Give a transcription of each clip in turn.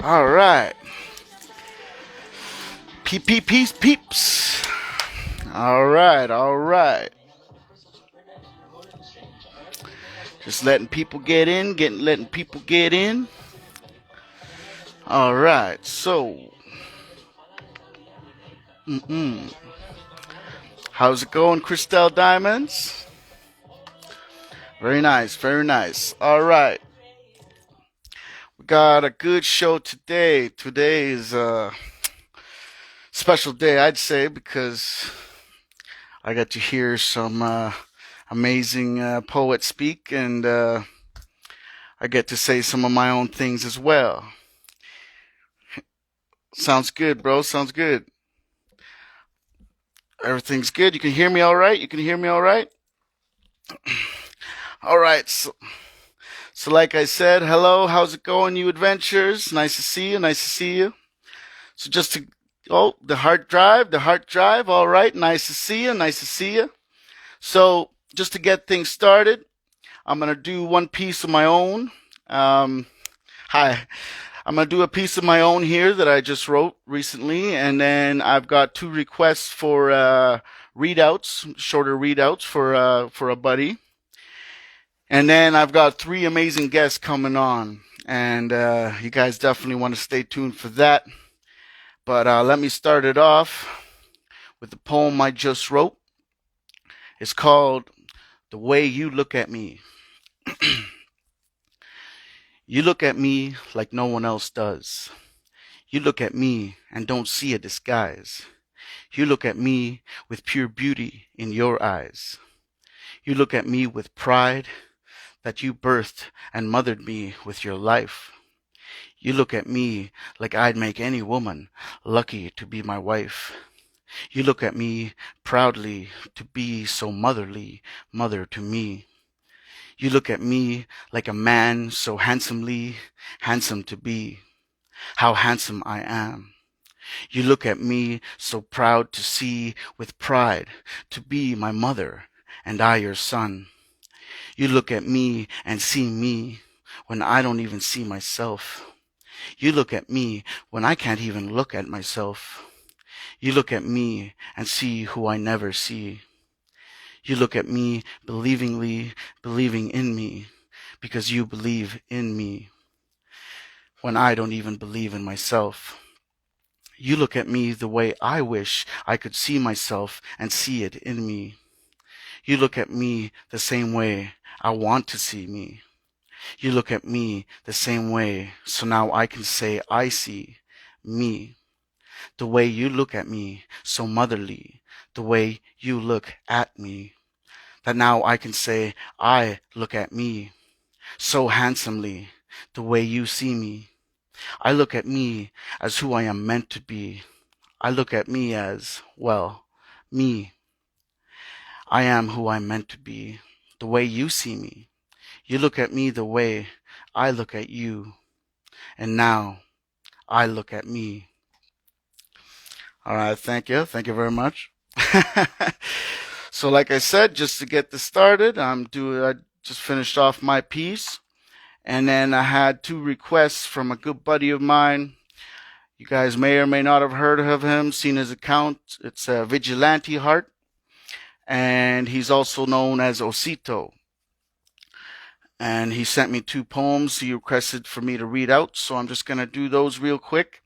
All right. Peeps, peeps. All right, all right. Just letting people get in, letting people get in. All right. So, how's it going, Cristal Diamonds? Very nice, very nice. All right. We got a good show today. Today is a special day, I'd say, because I got to hear some amazing poets speak, and I get to say some of my own things as well. Sounds good, bro. Sounds good. Everything's good. You can hear me all right? You can hear me all right? All right. So like I said, hello. How's it going, you adventurers? Nice to see you. Nice to see you. So just to, oh, the heart drive, the heart drive. All right. Nice to see you. Nice to see you. So just to get things started, I'm going to do one piece of my own. Hi. I'm going to do a piece of my own here that I just wrote recently, and then I've got two requests for readouts, shorter readouts for a buddy. And then I've got three amazing guests coming on, and you guys definitely want to stay tuned for that. But let me start it off with the poem I just wrote. It's called The Way You Look at Me. You look at me like no one else does. You look at me and don't see a disguise. You look at me with pure beauty in your eyes. You look at me with pride that you birthed and mothered me with your life. You look at me like I'd make any woman lucky to be my wife. You look at me proudly to be so motherly, mother to me. You look at me like a man so handsomely handsome to be. How handsome I am. You look at me so proud to see with pride to be my mother and I your son. You look at me and see me when I don't even see myself. You look at me when I can't even look at myself. You look at me and see who I never see. You look at me believingly, believing in me because you believe in me when I don't even believe in myself. You look at me the way I wish I could see myself and see it in me. You look at me the same way I want to see me. You look at me the same way, so now I can say I see me. The way you look at me, so motherly, the way you look at me, that now I can say I look at me, so handsomely, the way you see me. I look at me as who I am meant to be. I look at me as, well, me. I am who I'm meant to be, the way you see me. You look at me the way I look at you, and now I look at me. All right, thank you. Thank you very much. So like I said, just to get this started, I just finished off my piece, and then I had two requests from a good buddy of mine. You guys may or may not have heard of him, seen his account. It's Vigilante Heart, and he's also known as Osito. And he sent me two poems he requested for me to read out, so I'm just going to do those real quick.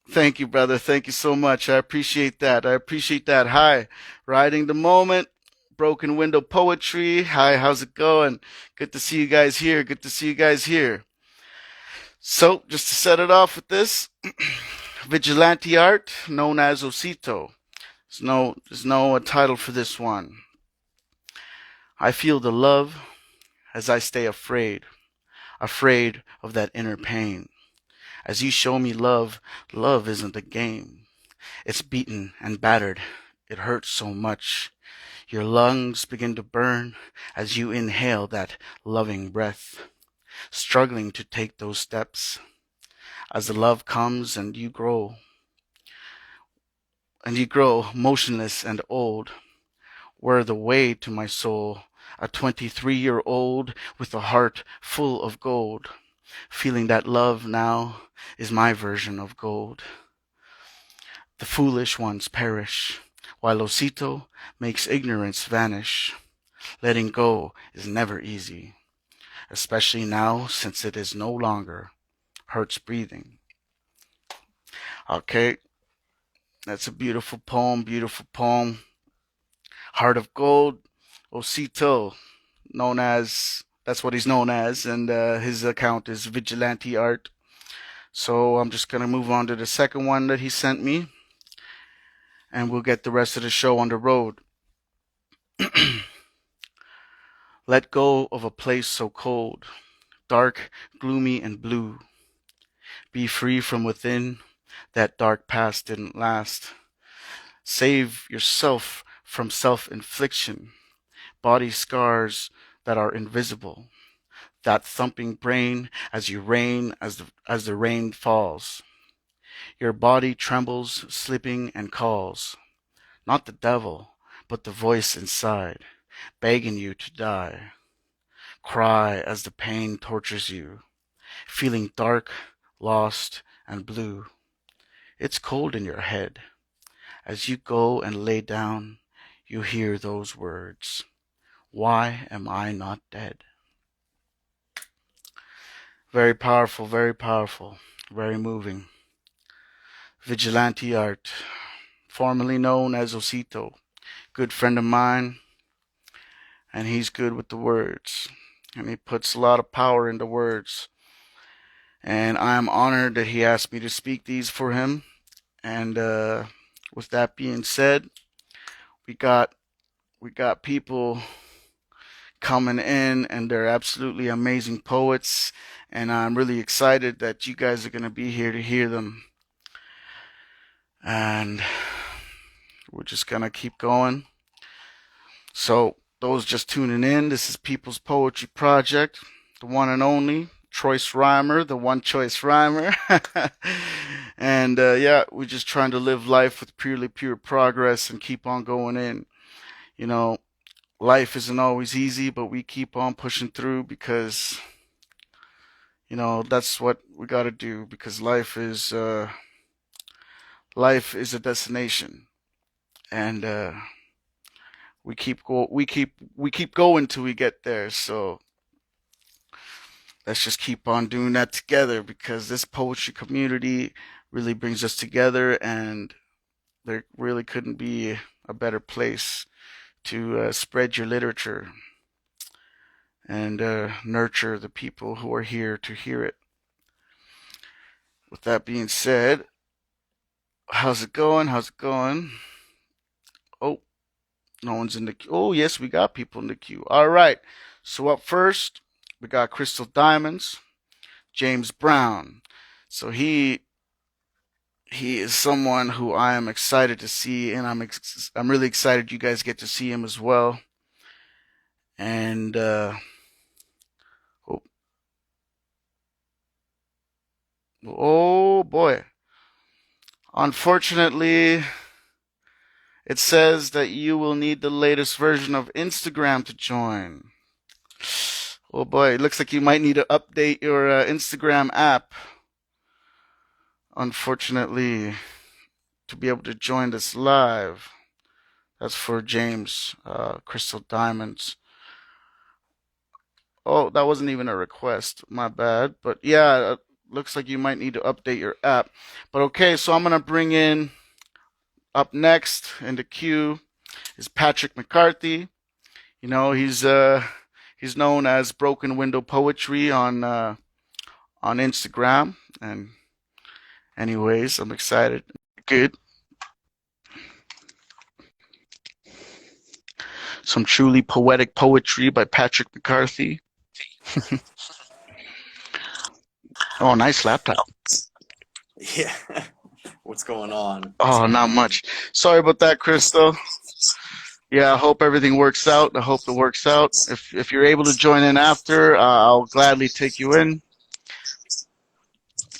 Thank you, brother. Thank you so much. I appreciate that. I appreciate that. Hi, riding the moment, broken window poetry. Hi, how's it going? Good to see you guys here. Good to see you guys here. So, just to set it off with this, Vigilante Art, known as Osito. There's no title for this one. I feel the love as I stay afraid of that inner pain. As you show me love, love isn't a game. It's beaten and battered. It hurts so much. Your lungs begin to burn as you inhale that loving breath, struggling to take those steps. As the love comes and you grow motionless and old, were the way to my soul, a 23-year-old with a heart full of gold. feeling that love now is my version of gold. The foolish ones perish, while Osito makes ignorance vanish. Letting go is never easy, especially now since it is no longer hurts breathing. Okay, that's a beautiful poem, beautiful poem. Heart of Gold, Osito, known as, that's what he's known as, and his account is Vigilante Art. So I'm just going to move on to the second one that he sent me, and we'll get the rest of the show on the road. Let go of a place so cold, dark, gloomy, and blue. Be free from within, that dark past didn't last. Save yourself from self-infliction, body scars that are invisible. That thumping brain as you rain as the rain falls. Your body trembles, slipping and calls. Not the devil, but the voice inside, begging you to die. Cry as the pain tortures you, feeling dark, lost, and blue. It's cold in your head. As you go and lay down, you hear those words. Why am I not dead? Very powerful, very moving. Vigilante Art, formerly known as Osito, good friend of mine, and he's good with the words, and he puts a lot of power into words. And I am honored that he asked me to speak these for him. And with that being said, we got people coming in, and they're absolutely amazing poets, and I'm really excited that you guys are going to be here to hear them. And we're just going to keep going. So those just tuning in, this is People's Poetry Project, the one and only Troyce Reimer, the one choice rhymer. And yeah, we're just trying to live life with pure progress and keep on going in. You know, life isn't always easy, but we keep on pushing through because, you know, that's what we got to do, because life is a destination, and we keep going till we get there. So let's just keep on doing that together, because this poetry community really brings us together, and there really couldn't be a better place to spread your literature and nurture the people who are here to hear it. With that being said, how's it going? Oh, no one's in the queue. Oh, yes, we got people in the queue. All right. So up first, we got Crystal Diamonds, James Brown. So he is someone who I am excited to see, and I'm really excited you guys get to see him as well. And oh boy, unfortunately, it says that you will need the latest version of Instagram to join. Oh boy, it looks like you might need to update your Instagram app, unfortunately, to be able to join this live. That's for James, Crystal Diamonds. Oh, that wasn't even a request. My bad. But yeah, looks like you might need to update your app. But okay, so I'm going to bring in, up next in the queue is Patrick McCarthy. You know, he's known as Broken Window Poetry on Instagram. And anyways, I'm excited. Good. Some truly poetic poetry by Patrick McCarthy. Oh, nice laptop. Yeah. What's going on? Oh, not much. Sorry about that, Crystal. Yeah, I hope everything works out. I hope it works out. If you're able to join in after, I'll gladly take you in.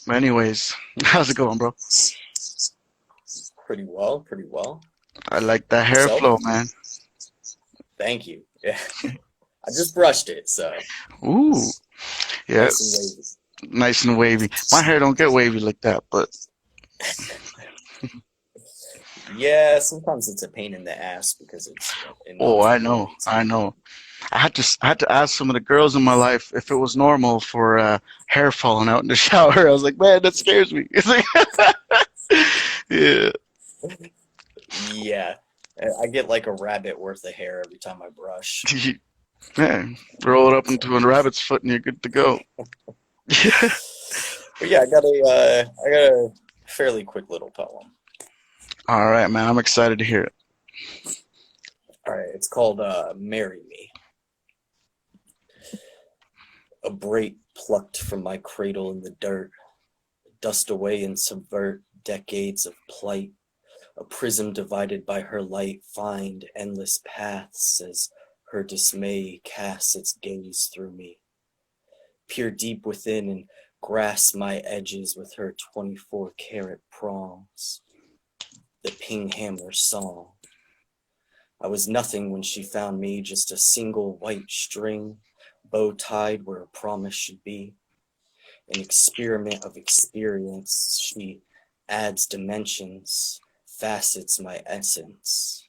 But anyways, how's it going, bro? Pretty well. I like that hair Yourself? flow, man. Thank you. Yeah. I just brushed it, so Ooh, yeah. nice and wavy. Nice and wavy. My hair don't get wavy like that, but Yeah, sometimes it's a pain in the ass because it oh, knocks I the know, braids. I know. I had to ask some of the girls in my life if it was normal for hair falling out in the shower. I was like, man, that scares me. It's like, yeah, Yeah, I get like a rabbit worth of hair every time I brush. man, roll it up So, into a rabbit's foot and you're good to go. but yeah, I got a fairly quick little poem. All right, man, I'm excited to hear it. All right, it's called "Marry Me." A braid plucked from my cradle in the dirt, dust away and subvert decades of plight. A prism divided by her light, find endless paths as her dismay casts its gaze through me. Peer deep within and grasp my edges with her 24-karat prongs. The ping hammer song. I was nothing when she found me, just a single white string, bow tied where a promise should be. An experiment of experience, she adds dimensions, facets my essence.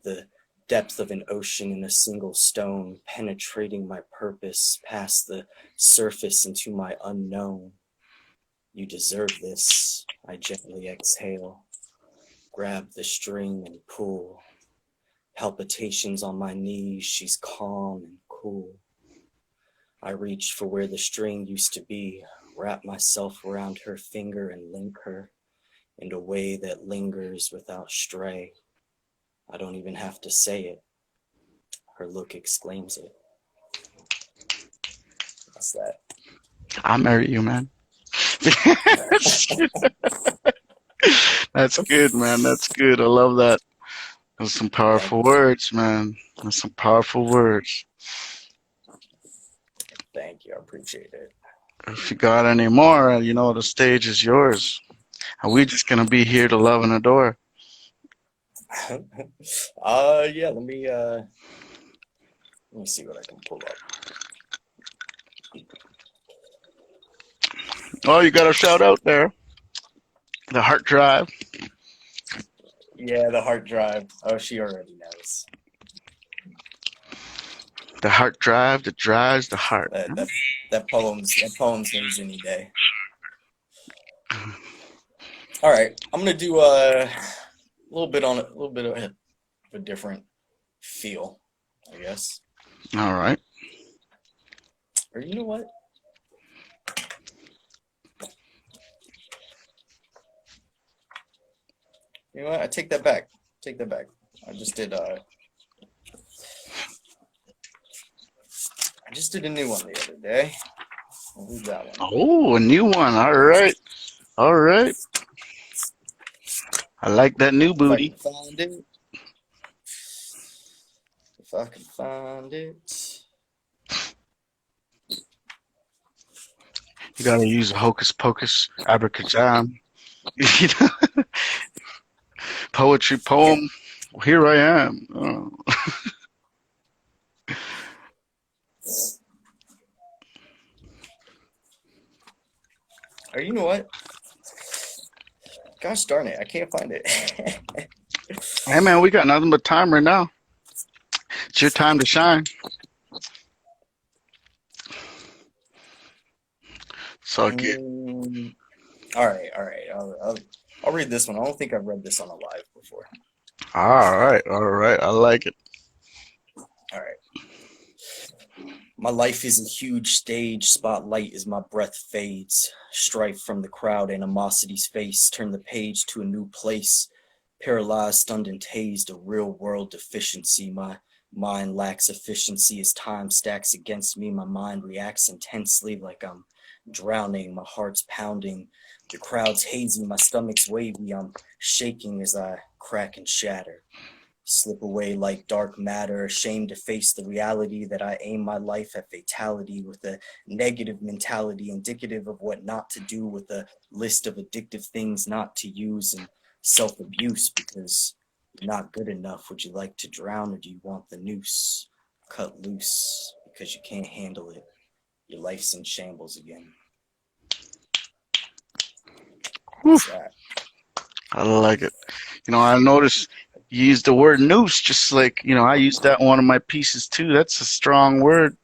The depth of an ocean in a single stone, penetrating my purpose past the surface into my unknown. You deserve this, I gently exhale, grab the string and pull. Palpitations on my knees, she's calm and cool. I reach for where the string used to be, wrap myself around her finger and link her in a way that lingers without stray. I don't even have to say it. Her look exclaims it. That's that. I'll marry you, man. That's good, man. That's good. I love that. Those some Thank powerful you. words, man. That's some powerful words. Thank you. I appreciate it. If you got any more, the stage is yours. And we just gonna be here to love and adore. Yeah, let me see what I can pull up. Oh, you got a shout out there. The heart drive. Yeah, the heart drive. Oh, she already knows. The heart drive that drives the heart. That that that poem's hers any day. All right, I'm gonna do a little bit of a different feel, I guess. All right. Or you know what? You know what? I take that back. Take that back. I just did uh I just did a new one the other day. I'll leave that one. Oh, a new one. All right. All right. I like that new If I can booty. find it. If I can find it. You gotta use a hocus pocus, abracadabra. Poetry Okay. poem. Here I am. Oh. Or you know what? Gosh darn it, I can't find it. Hey man, we got nothing but time right now. It's your time to shine. So good. Mm, all right, all right. I'll read this one. I don't think I've read this on a live before. All right, all right. I like it. All right. My life is a huge stage, spotlight as my breath fades. Strife from the crowd, animosity's face. Turn the page to a new place. Paralyzed, stunned, and tased, a real world deficiency. My mind lacks efficiency as time stacks against me. My mind reacts intensely like I'm drowning. My heart's pounding. The crowd's hazy, my stomach's wavy. I'm shaking as I crack and shatter. Slip away like dark matter, ashamed to face the reality that I aim my life at fatality with a negative mentality, indicative of what not to do, with a list of addictive things not to use, and self-abuse because you're not good enough. Would you like to drown, or do you want the noose cut loose because you can't handle it? Your life's in shambles again. Whew, What's that? I like it. I noticed you used the word noose, just like, I used that in one of my pieces too. That's a strong word.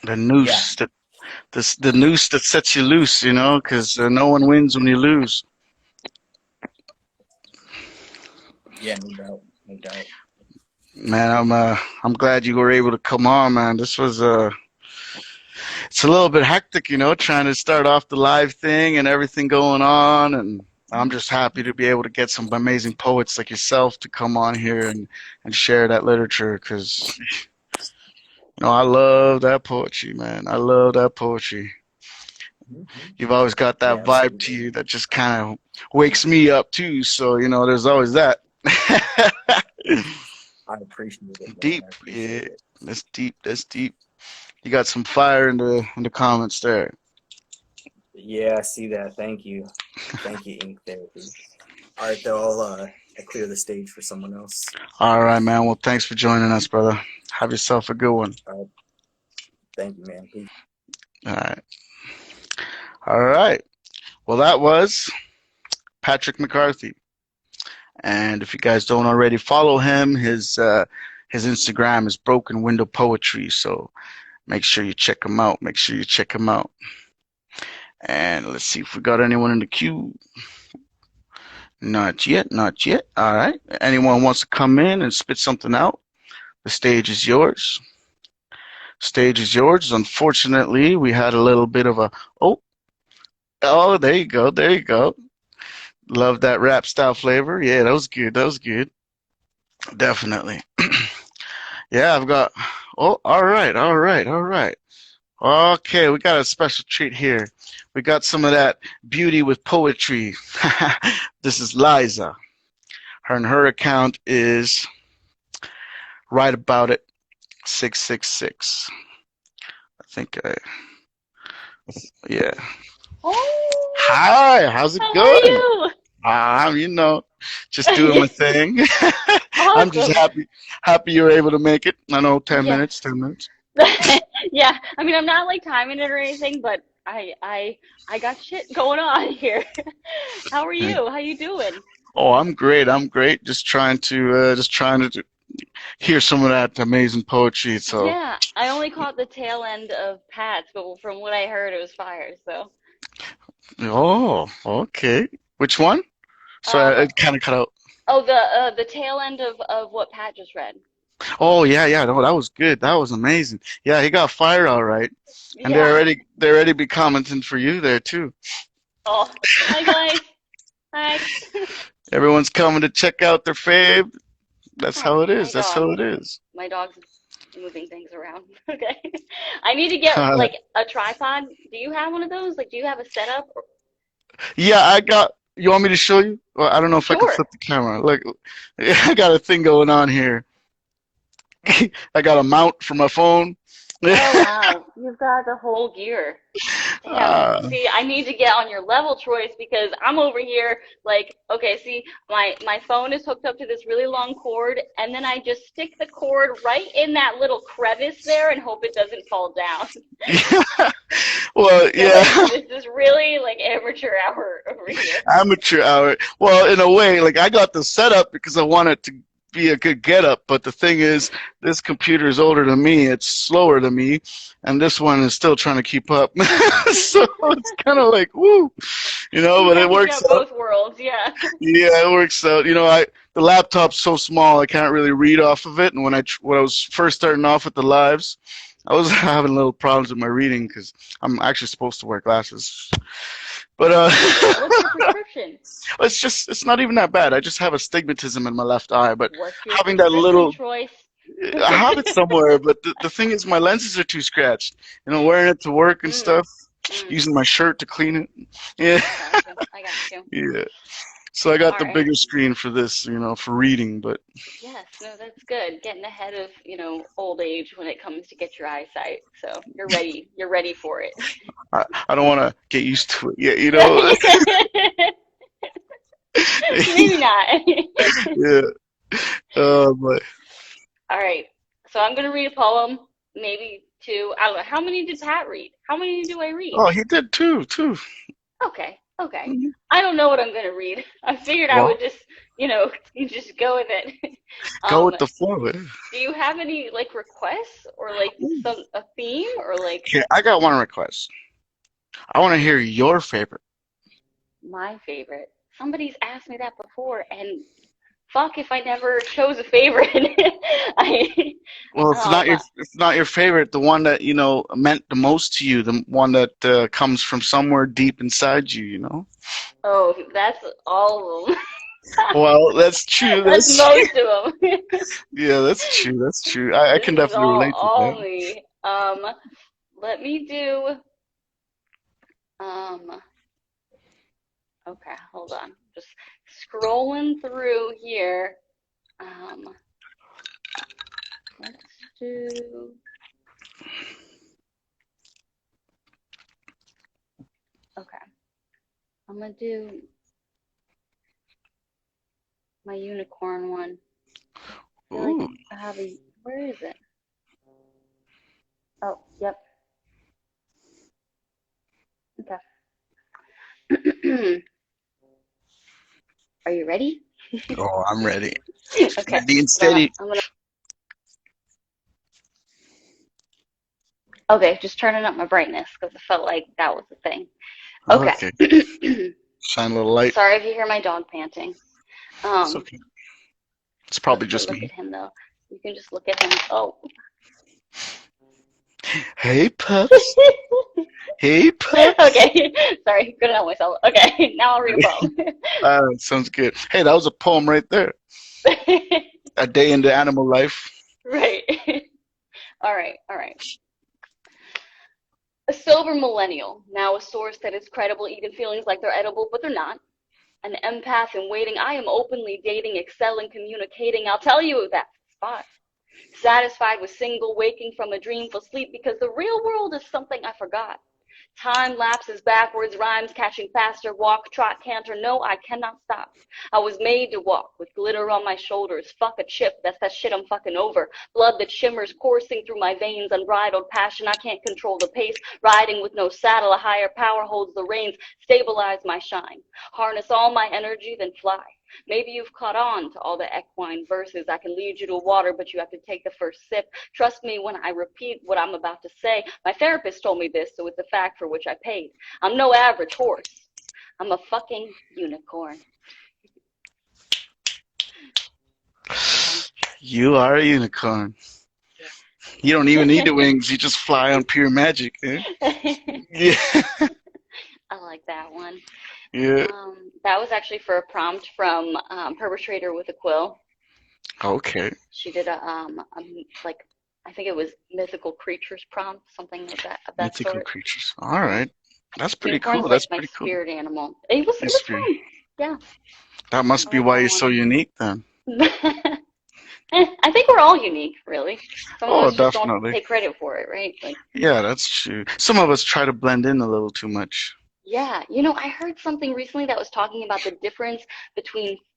The Yeah, noose, the noose that sets you loose, because no one wins when you lose. yeah, no doubt, no doubt. Man, I'm glad you were able to come on, man. This was it's a little bit hectic, trying to start off the live thing and everything going on, and I'm just happy to be able to get some amazing poets like yourself to come on here and share that literature, because I love that poetry, man. I love that poetry. Hmm. You've always got that Yeah, vibe to absolutely. you that just kind of wakes me up too. So, there's always that. I appreciate it, man. Deep, I yeah. appreciate it. That's deep. That's deep. You got some fire in the comments there. Yeah, I see that. Thank you, Ink Therapy. All right, though, I'll clear the stage for someone else. All right, man. Well, thanks for joining us, brother. Have yourself a good one. All right, thank you, man. Peace. All right. All right. Well, that was Patrick McCarthy. And if you guys don't already follow him, his Instagram is Broken Window Poetry. So make sure you check him out. Make sure you check him out. And let's see if we got anyone in the queue. Not yet, not yet. All right. Anyone wants to come in and spit something out? The stage is yours. Stage is yours. Unfortunately, we had a little bit of a oh, oh, there you go, there you go. Love that rap style flavor. Yeah, that was good. That was good. Definitely. Yeah, I've got. Oh, all right, all right, all right. Okay, we got a special treat here. We got some of that beauty with poetry. This is Liza. Her account is right about it 666. I think yeah. Oh, Hi, how's it how are going? you? Just doing my thing. I'm just Awesome. happy you're able to make it. I know 10 Yeah. minutes, 10 minutes. Yeah. I mean, I'm not like timing it or anything, but I got shit going on here. How are you? How you doing? Oh, I'm great. I'm great. Just trying to hear some of that amazing poetry. So, Yeah, I only caught the tail end of Pat's, but from what I heard, it was fire. So, oh, okay. Which one? So um, it kind of cut out. oh, the tail end of what Pat just read. Oh, yeah, yeah. No, that was good. That was amazing. Yeah, he got fired all right. And Yeah. they already be commenting for you there too. Oh, hi guys. Hi. Everyone's coming to check out their fave. That's Oh, how it is. my That's dog. how it is. My dog's moving things around. Okay. I need to get like a tripod. Do you have one of those? Like, do you have a setup? Yeah, I got. You want me to show you? Well, I don't know if I can Sure. flip the camera. Look, I got a thing going on here. I got a mount for my phone. Oh wow, you've got the whole gear. Damn. uh, See, I need to get on your level, Troyce, because I'm over here like, okay, see, my phone is hooked up to this really long cord, and then I just stick the cord right in that little crevice there and hope it doesn't fall down. yeah. Well, So like, yeah, this is really like amateur hour over here. amateur hour. Well, in a way, like I got the setup because I wanted to be a good getup. But the thing is, this computer is older than me. It's slower than me, and this one is still trying to keep up. So it's kind of like woo, You but it have to works get out. both worlds, yeah. Yeah, it works out. The laptop's so small I can't really read off of it. And when I was first starting off with the lives, I was having little problems with my reading because I'm actually supposed to wear glasses. But What's your prescription? it's not even that bad. I just have astigmatism in my left eye. But What's your having that prescription, little, Troyce? I have it somewhere. But the thing is, my lenses are too scratched. Wearing it to work and Mm, stuff, mm. using my shirt to clean it. Yeah, I got you. I got you. yeah. So I got All the right. bigger screen for this, for reading. But Yes, no, that's good. Getting ahead of, old age when it comes to get your eyesight. So you're ready. You're ready for it. I don't want to get used to it yet, Maybe not. Yeah. But All right. So I'm gonna read a poem, maybe two. I don't know. How many did Pat read? How many do I read? oh, he did too. Okay, okay. Mhm. I don't know what I'm gonna read. I figured I would Well, just, just go with it. go Um, with the flow. do you have any like requests or like Ooh. a theme or like Here, I got one request. I want to hear your favorite. my favorite? Somebody's asked me that before, and fuck if I never chose a favorite. I Well, um if it's not your favorite, the one that, meant the most to you, the one that comes from somewhere deep inside you, you know? oh, that's all of them. Well, that's true. That's That's true. most of them. Yeah, that's true. That's true. I This can is definitely relate to all that. me. Let me do um okay, hold on. Just scrolling through here. Um let's do okay. I'm gonna do my unicorn one. I feel like Ooh. I have a where is it? Oh, yep. Okay. Are you ready? Oh, I'm ready. Okay. Ready and steady. I'm gonna okay, just turning up my brightness because I felt like that was the thing. Okay. Okay. Shine a little light. Sorry if you hear my dog panting. It's Um, okay. It's probably but just look me. at him though. You can just look at him. Oh. Hey, pups. Hey, pups. Okay. Sorry, couldn't help myself. Okay, now I'll read a poem. Sounds good. Hey, that was a poem right there. A day in the animal life. Right. All right. All right. A sober millennial, now a source that is credible, eating feelings like they're edible, but they're not. An empath in waiting. I am openly dating, excelling, communicating. I'll tell you that spot. Satisfied with single, waking from a dreamful sleep because the real world is something I forgot. Time lapses backwards, rhymes catching faster, walk, trot, canter. No, I cannot stop. I was made to walk with glitter on my shoulders. Fuck a chip, that's that shit I'm fucking over. Blood that shimmers coursing through my veins, unbridled passion. I can't control the pace. Riding with no saddle, a higher power holds the reins. Stabilize my shine. Harness all my energy, then fly. Maybe you've caught on to all the equine verses. I can lead you to water, but you have to take the first sip. Trust me when I repeat what I'm about to say. My therapist told me this, so it's a fact for which I paid. I'm no average horse. I'm a fucking unicorn. You are a unicorn. You don't even need the wings. You just fly on pure magic. Eh? I Yeah. like that one. Yeah. That was actually for a prompt from Perpetrator with a Quill. Okay. She did like I think it was mythical creatures prompt, something like that of that Mythical sort. creatures. All Yeah. right. That's pretty Unicorn's cool. like That's my pretty cool. spirit animal. It Yes, was fun. Yeah, that I must be like why that you're so one. unique then. I think we're all unique, really. Some of Oh, us just don't definitely. take credit for it, right? Like, Yeah, that's true. Some of us try to blend in a little too much. yeah, I heard something recently that was talking about the difference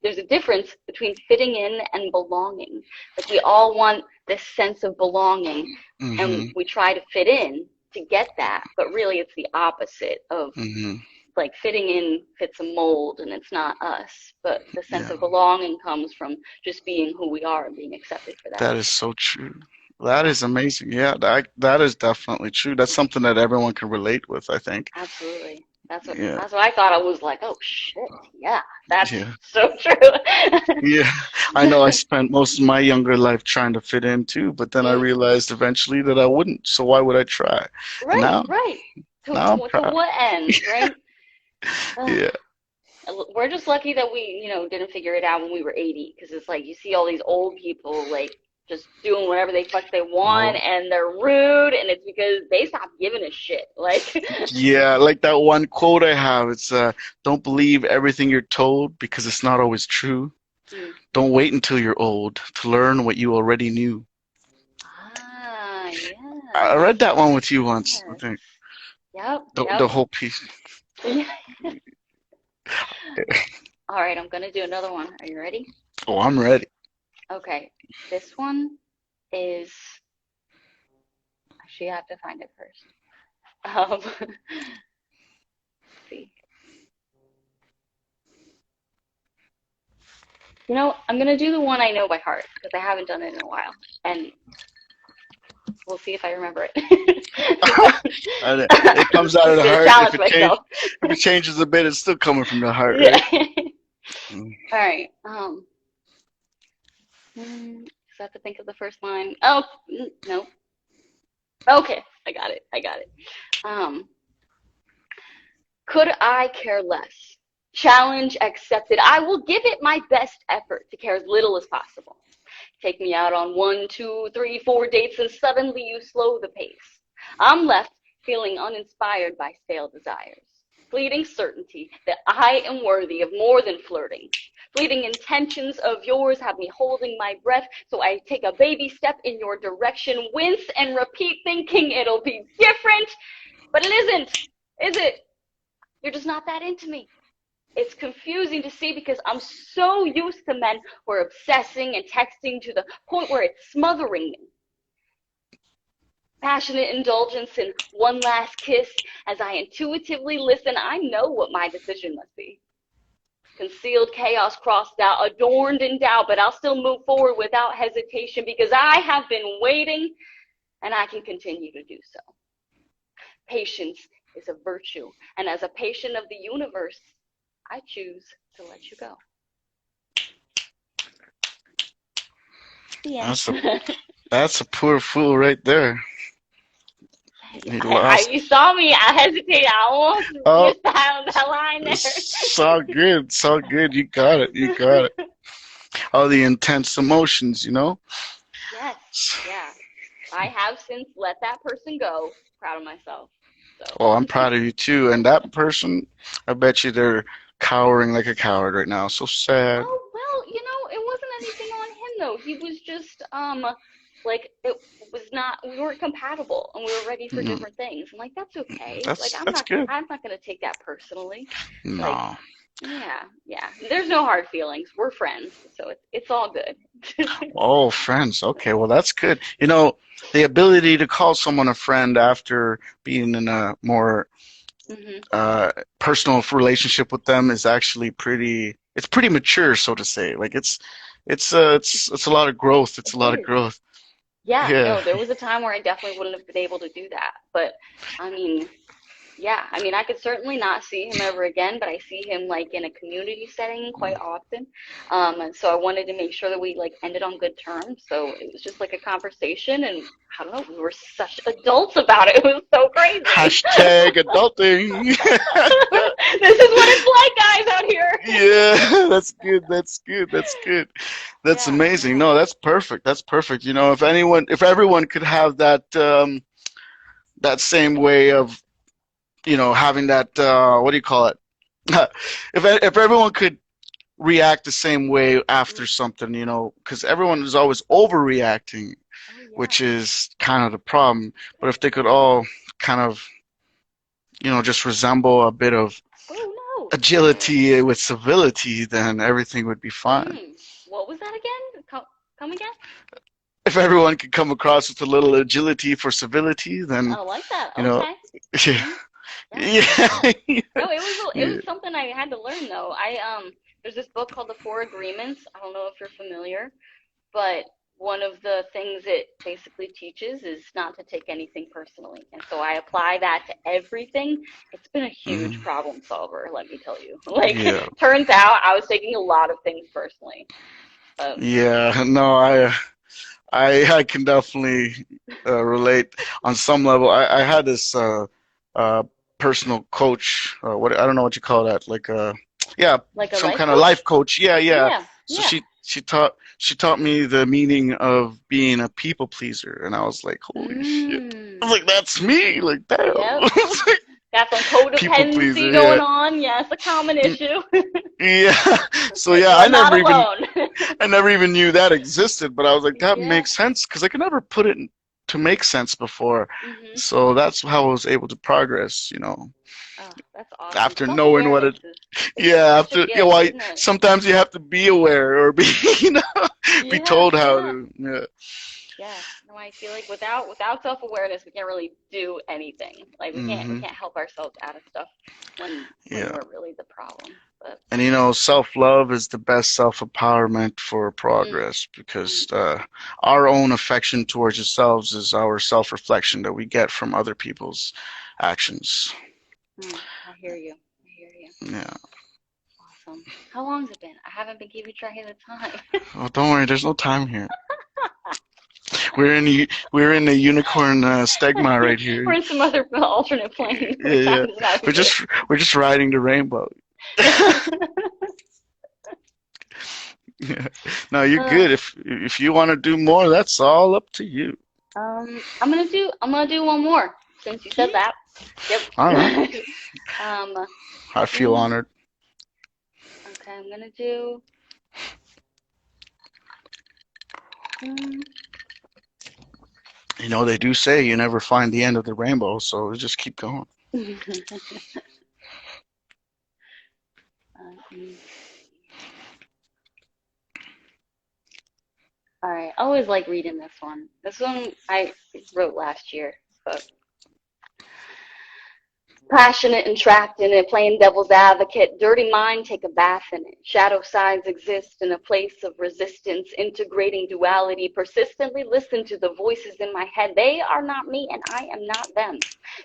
there's a difference between fitting in and belonging. Like, we all want this sense of belonging, and Mm-hmm. we try to fit in to get that, but really it's the opposite of Mm-hmm. like fitting in fits a mold and it's not us, but the sense Yeah, of belonging comes from just being who we are and being accepted for that. that is so true. That Yeah, is amazing. Yeah, that is definitely true. That's something that everyone can relate with, I think. absolutely. Yeah, That's what I thought. I was like, oh shit, yeah, that's yeah, so true. yeah. I know I spent most of my younger life trying to fit in too, but then I Mm, realized eventually that I wouldn't. So why would I try? And right, right. now I'm To proud. what end, right? Ugh. Yeah. We're just lucky that we, didn't figure it out when we were 80, because it's like you see all these old people like just doing whatever they fuck they want, Oh, and they're rude, and it's because they stopped giving a shit. Like, yeah, like that one quote I have. It's don't believe everything you're told because it's not always true. mm. Don't wait until you're old to learn what you already knew. Ah, I yes, read that one with you once, I yes. think. Yep, The yep. whole piece. All right, I'm gonna do another one. Are you ready? Oh, I'm ready. Okay, this one is actually I have to find it first. Let's see. You know, I'm going to do the one I know by heart because I haven't done it in a while. And we'll see if I remember it. And it comes out of Just the going to heart. challenge myself. If it changes a bit, it's still coming from the heart, Yeah. right? Mm. All right. Just have to think of the first line. Oh, no. Okay, I got it. I got it. Um, could I care less? Challenge accepted. I will give it my best effort to care as little as possible. Take me out on 1, 2, 3, 4 dates, and suddenly you slow the pace. I'm left feeling uninspired by stale desires. Fleeting certainty that I am worthy of more than flirting. Fleeting intentions of yours have me holding my breath, so I take a baby step in your direction, wince and repeat, thinking it'll be different. But it isn't, is it? You're just not that into me. It's confusing to see because I'm so used to men who are obsessing and texting to the point where it's smothering me. Passionate indulgence in one last kiss. As I intuitively listen, I know what my decision must be. Concealed chaos crossed out, adorned in doubt, but I'll still move forward without hesitation because I have been waiting and I can continue to do so. Patience is a virtue, and as a patient of the universe, I choose to let you go. The end. That's a poor fool right there. He lost. You saw me. I hesitated. I almost Oh, missed that line there. so good, so good. You got it, you got it. All the intense emotions, you know? Yes, yeah. I have since let that person go. Proud of myself. So. Oh, I'm proud of you too. And that person, I bet you they're cowering like a coward right now. So sad. Oh, well, you know, it wasn't anything on him though. He was just like it was not we weren't compatible and we were ready for Mm, different things. I'm like, that's okay. Like that's good. I'm not gonna take that personally. Like, No. yeah, yeah. There's no hard feelings. We're friends, so it's all good. Oh, friends. Okay, well, that's good. You know, the ability to call someone a friend after being in a more Mhm. personal relationship with them is actually it's pretty mature, so to say. Like it's a lot of growth. It's It a lot of is. growth. Yeah, Yeah. no, there was a time where I definitely wouldn't have been able to do that. But I mean, yeah, I mean, I could certainly not see him ever again, but I see him like in a community setting quite often. And so I wanted to make sure that we like ended on good terms. So it was just like a conversation, and I don't know, we were such adults about it. It was so crazy. Hashtag adulting. This is what it's like, guys, out here. Yeah, that's good. That's good. That's good. That's Yeah, amazing. yeah. No, that's perfect. That's perfect. You know, if everyone could have that same way of, you know, having that what do you call it? If everyone could react the same way after Mm. something, you know, because everyone is always overreacting, Oh, yeah. which is kind of the problem. But if they could all kind of, you know, just resemble a bit of Oh, no. agility with civility, then everything would be fine. What was that again? Come again? If everyone could come across with a little agility for civility, then I like that. you know, Okay. yeah, Yeah. yeah, No, it yeah. was something I had to learn though. There's this book called The Four Agreements. I don't know if you're familiar, but one of the things it basically teaches is not to take anything personally. And so I apply that to everything. It's been a huge Mhm. problem solver, let me tell you. Like, Yeah, turns out I was taking a lot of things personally. yeah. No, I can definitely relate on some level. I had this uh, personal coach. What I don't know what you call that. Like yeah, Like a some life kind of life coach? coach. Yeah, yeah. Yeah, So yeah. she taught me the meaning of being a people pleaser, and I was like, holy shit. I was Mm. like, that's me. Like, damn. Yep. Got some People codependency pleaser. going Yeah. on. Yes, a common issue. Yeah. So But yeah, you are not alone. I never even knew that existed, but I was like, that Yeah. makes sense because I could never put it to make sense before. Mhm. So that's how I was able to progress, you know, Oh, that's awesome. after knowing what Self-awareness it, is yeah, such a after, yeah, gift, well, isn't it? sometimes you have to be aware or be, you know, be Yeah, told how yeah. to, yeah, Yeah. No, I feel like without self-awareness, we can't really do anything. Like we hmm can't help ourselves out of stuff when yeah. we're really the problem. But And you know, self-love is the best self-empowerment for progress because our own affection towards ourselves is our self-reflection that we get from other people's actions. I hear you. I hear you. Yeah. Awesome. How long's it been? I haven't been keeping track of the time. Oh, don't worry, there's no time here. We're in the unicorn stegma right here. We're in some other alternate plane Yeah, where time yeah. does not We're exist. just riding the rainbow. Yeah. No, you're good. If you want to do more, that's all up to you. I'm gonna do one more since you said that. Yep. All right. I feel honored. Okay, I'm gonna do. You know, they do say you never find the end of the rainbow, so just keep going. All right, I always like reading this one. This one I wrote last year, but passionate and trapped in it, playing devil's advocate. Dirty mind, take a bath in it. Shadow sides exist in a place of resistance, integrating duality. Persistently listen to the voices in my head. They are not me and I am not them.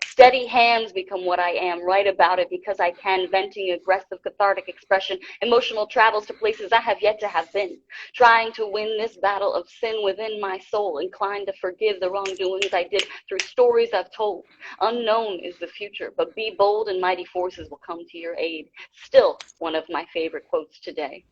Steady hands become what I am. Write about it because I can. Venting aggressive, cathartic expression. Emotional travels to places I have yet to have been. Trying to win this battle of sin within my soul. Inclined to forgive the wrongdoings I did through stories I've told. Unknown is the future, but be bold and mighty forces will come to your aid. Still one of my favorite quotes today.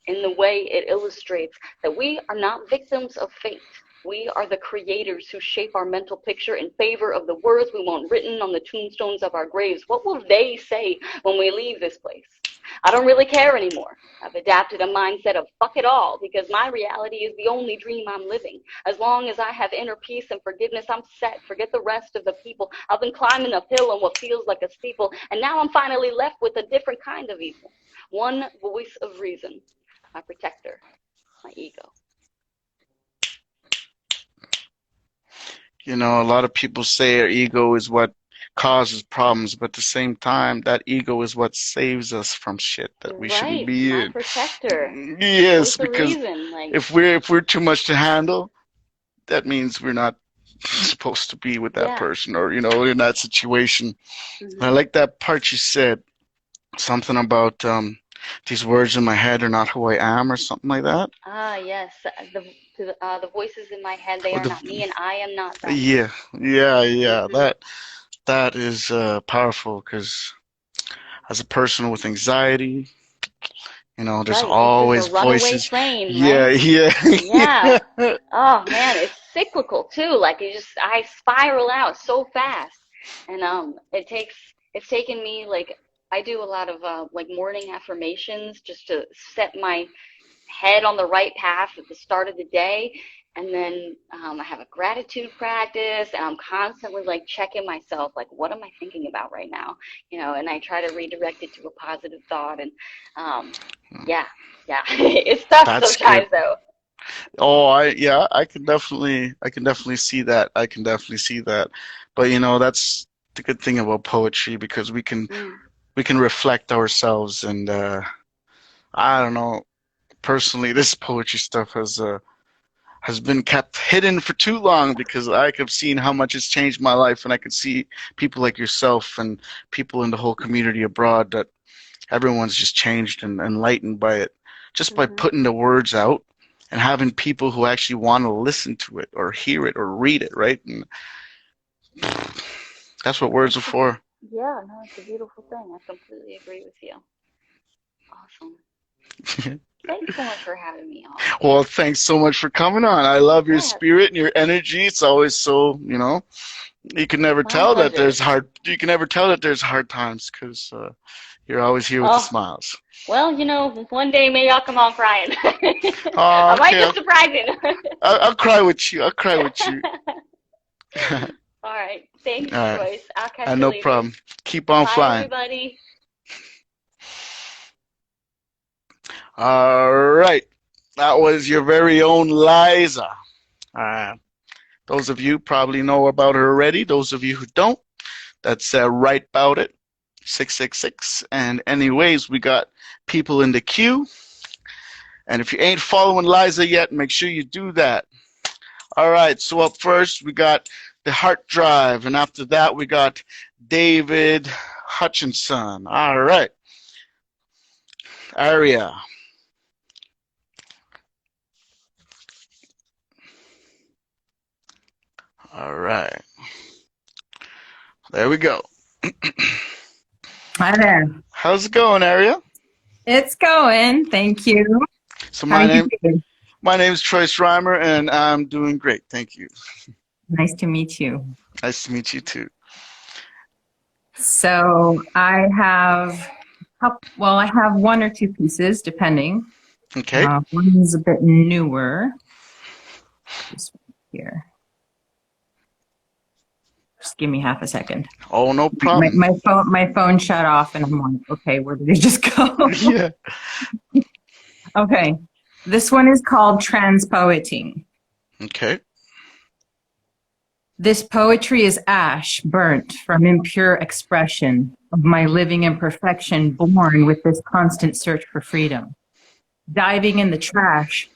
In the way it illustrates that we are not victims of fate. We are the creators who shape our mental picture in favor of the words we want written on the tombstones of our graves. What will they say when we leave this place? I don't really care anymore. I've adapted a mindset of fuck it all because my reality is the only dream I'm living. As long as I have inner peace and forgiveness, I'm set. Forget the rest of the people. I've been climbing uphill on what feels like a steeple, and now I'm finally left with a different kind of evil. One voice of reason, my protector, my ego. You know, a lot of people say our ego is what causes problems, but at the same time, that ego is what saves us from shit that we shouldn't be my in. protector. Yes, Voice of because reason. Like, if we're too much to handle, that means we're not supposed to be with that person or, you know, in that situation. I like that part you said, something about these words in my head are not who I am or something like that. Yes. The voices in my head, they Or are not me and I am not them. yeah, yeah, yeah. That is powerful because as a person with anxiety, you know, there's always This is a runaway voices. train, Yeah, right? yeah. Oh man, it's cyclical too. Like I spiral out so fast, and it's taken me like I do a lot of like morning affirmations just to set my head on the right path at the start of the day. And then I have a gratitude practice, and I'm constantly like checking myself, like, what am I thinking about right now? You know, and I try to redirect it to a positive thought. And yeah, it's tough That's good. sometimes though. Oh, I can definitely see that. I can definitely see that. But you know, that's the good thing about poetry because we can reflect ourselves and I don't know, personally, this poetry stuff has been kept hidden for too long because I have seen how much it's changed my life, and I can see people like yourself and people in the whole community abroad that everyone's just changed and enlightened by it, just by putting the words out and having people who actually want to listen to it or hear it or read it, right? And that's what words are for. Yeah, no, it's a beautiful thing. I completely agree with you. Awesome. Thanks so much for having me on. Well, thanks so much for coming on. I love your spirit and your energy. It's always so, you know, you can never tell that there's hard times because you're always here with the smiles. Well, you know, one day maybe I'll come on crying. I might just surprise you. I'll cry with you. I'll cry with you. All right. Thanks, All right. Troyce. I'll catch you No later. problem. Keep on Bye, flying. everybody. All right. That was your very own Liza. Those of you probably know about her already. Those of you who don't, that's right about it. 666. And anyways, we got people in the queue. And if you ain't following Liza yet, make sure you do that. All right, so up first, we got the Heart Drive. And after that, we got David Hutchinson. All right. Aria. All right. There we go. Hi there. How's it going, Aria? It's going. Thank you. So How are you doing? my name is Troyce Reimer, and I'm doing great. Thank you. Nice to meet you. Nice to meet you too. So I have, I have one or two pieces, depending. Okay. One is a bit newer. This one here. Just give me half a second. Oh, no problem. My phone shut off, and I'm like, okay, where did it just go? Yeah. Okay. This one is called Transpoeting. Okay. This poetry is ash burnt from impure expression of my living imperfection, born with this constant search for freedom. Diving in the trash,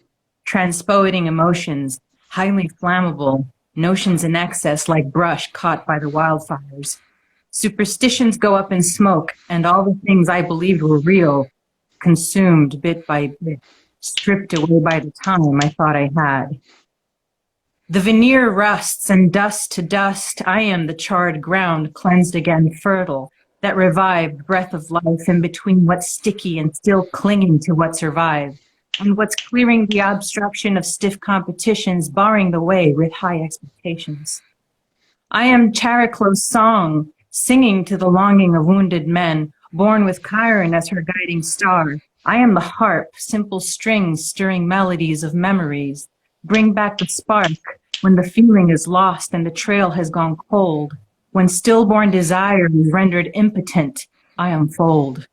transpoeting emotions, highly flammable, notions in excess like brush caught by the wildfires. Superstitions go up in smoke, and all the things I believed were real, consumed bit by bit, stripped away by the time I thought I had. The veneer rusts, and dust to dust, I am the charred ground, cleansed again, fertile, that revived breath of life in between what's sticky and still clinging to what survived, and what's clearing the obstruction of stiff competitions, barring the way with high expectations. I am Chariclo's song, singing to the longing of wounded men, born with Chiron as her guiding star. I am the harp, simple strings stirring melodies of memories. Bring back the spark when the feeling is lost and the trail has gone cold. When stillborn desire is rendered impotent, I unfold.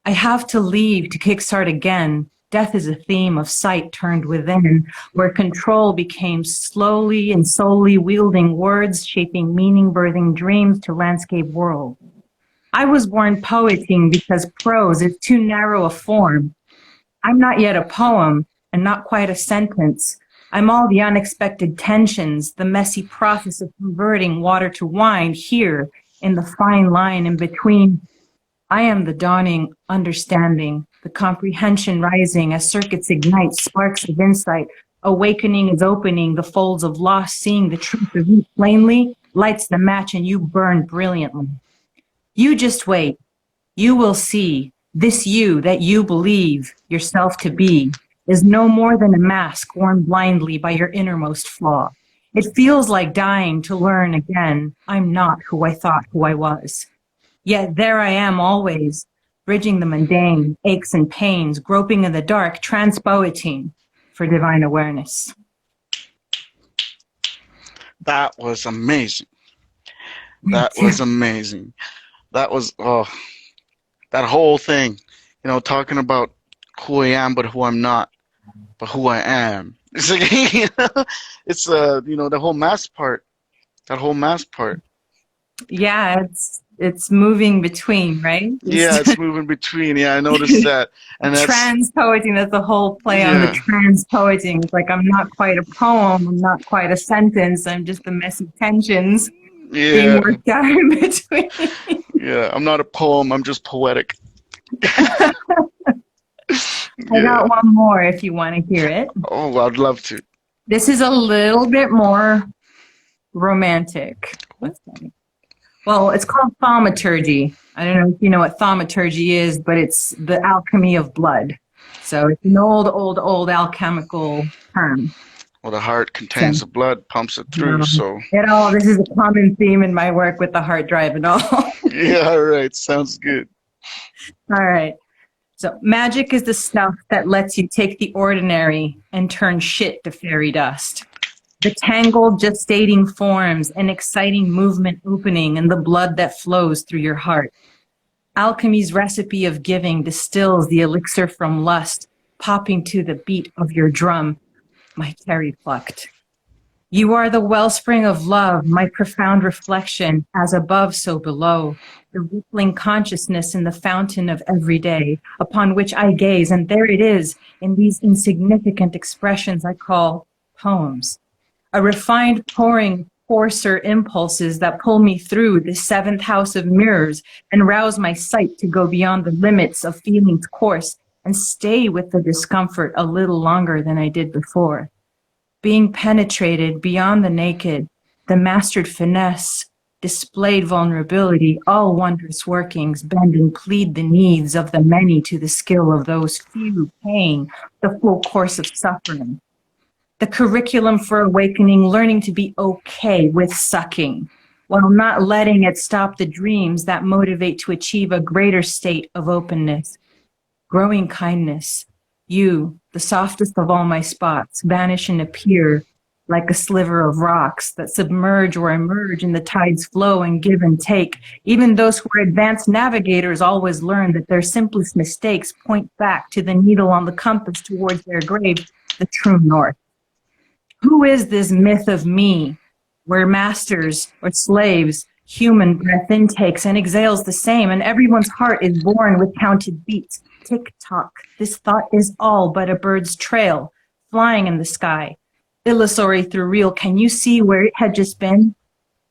I have to leave to kickstart again. Death is a theme of sight turned within, where control became slowly and solely wielding words, shaping meaning, birthing dreams to landscape world. I was born poeting because prose is too narrow a form. I'm not yet a poem and not quite a sentence. I'm all the unexpected tensions, the messy process of converting water to wine here in the fine line in between. I am the dawning understanding, the comprehension rising as circuits ignite, sparks of insight. Awakening is opening, the folds of loss, seeing the truth of you plainly, lights the match and you burn brilliantly. You just wait. You will see. This you that you believe yourself to be is no more than a mask worn blindly by your innermost flaw. It feels like dying to learn again. I'm not who I thought who I was. Yet there I am always, bridging the mundane, aches and pains, groping in the dark, transpoeting for divine awareness. That was amazing. That was amazing. That was, that whole thing, you know, talking about who I am, but who I'm not, but who I am. It's like, you know, it's, you know, the whole mask part, that whole mask part. Yeah, it's moving between, right? Yeah, it's moving between. Yeah, I noticed that. And that's transpoeting, that's the whole play on the transpoeting. It's like I'm not quite a poem, I'm not quite a sentence, I'm just the messy tensions being worked out in between. Yeah, I'm not a poem, I'm just poetic. I got one more if you want to hear it. Oh, I'd love to. This is a little bit more romantic. What's that? Well, it's called thaumaturgy. I don't know if you know what thaumaturgy is, but it's the alchemy of blood. So it's an old alchemical term. Well, the heart contains the blood, pumps it through, so... This is a common theme in my work with the heart drive and all. Yeah, all right. Sounds good. All right. So magic is the stuff that lets you take the ordinary and turn shit to fairy dust. The tangled gestating forms, an exciting movement opening, and the blood that flows through your heart. Alchemy's recipe of giving distills the elixir from lust, popping to the beat of your drum, my cherry plucked. You are the wellspring of love, my profound reflection, as above, so below, the rippling consciousness in the fountain of every day, upon which I gaze, and there it is, in these insignificant expressions I call poems. A refined pouring coarser impulses that pull me through the seventh house of mirrors and rouse my sight to go beyond the limits of feeling's course and stay with the discomfort a little longer than I did before. Being penetrated beyond the naked, the mastered finesse, displayed vulnerability, all wondrous workings bend and plead the needs of the many to the skill of those few paying the full course of suffering. The curriculum for awakening, learning to be okay with sucking, while not letting it stop the dreams that motivate to achieve a greater state of openness. Growing kindness, you, the softest of all my spots, vanish and appear like a sliver of rocks that submerge or emerge in the tide's flow and give and take. Even those who are advanced navigators always learn that their simplest mistakes point back to the needle on the compass towards their grave, the true north. Who is this myth of me, where masters or slaves, human breath intakes and exhales the same, and everyone's heart is born with counted beats? Tick-tock, this thought is all but a bird's trail, flying in the sky. Illusory through real, can you see where it had just been?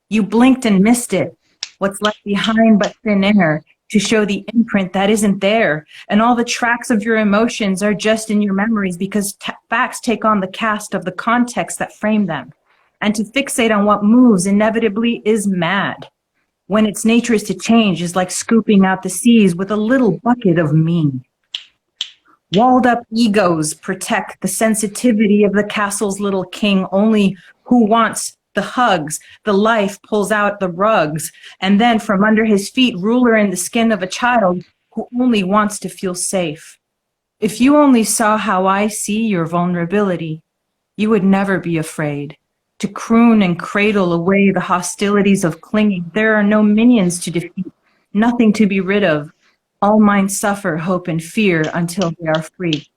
You blinked and missed it. What's left behind but thin air, to show the imprint that isn't there. And all the tracks of your emotions are just in your memories because facts take on the cast of the context that frame them. And to fixate on what moves inevitably is mad. When its nature is to change is like scooping out the seas with a little bucket of me. Walled up egos protect the sensitivity of the castle's little king, only who wants the hugs, the life pulls out the rugs, and then from under his feet, ruler in the skin of a child who only wants to feel safe. If you only saw how I see your vulnerability, you would never be afraid. To croon and cradle away the hostilities of clinging, there are no minions to defeat, nothing to be rid of. All minds suffer hope and fear until they are free.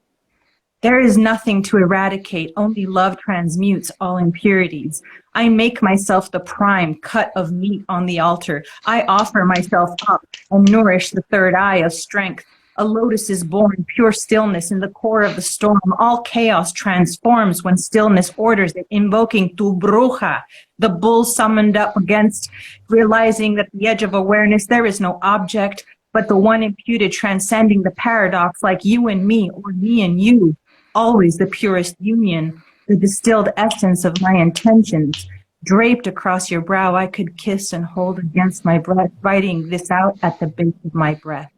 There is nothing to eradicate, only love transmutes all impurities. I make myself the prime cut of meat on the altar. I offer myself up and nourish the third eye of strength. A lotus is born, pure stillness in the core of the storm. All chaos transforms when stillness orders it, invoking tu bruja, the bull summoned up against, realizing that at the edge of awareness there is no object, but the one imputed transcending the paradox, like you and me, or me and you. Always the purest union, the distilled essence of my intentions. Draped across your brow, I could kiss and hold against my breath, writing this out at the base of my breath.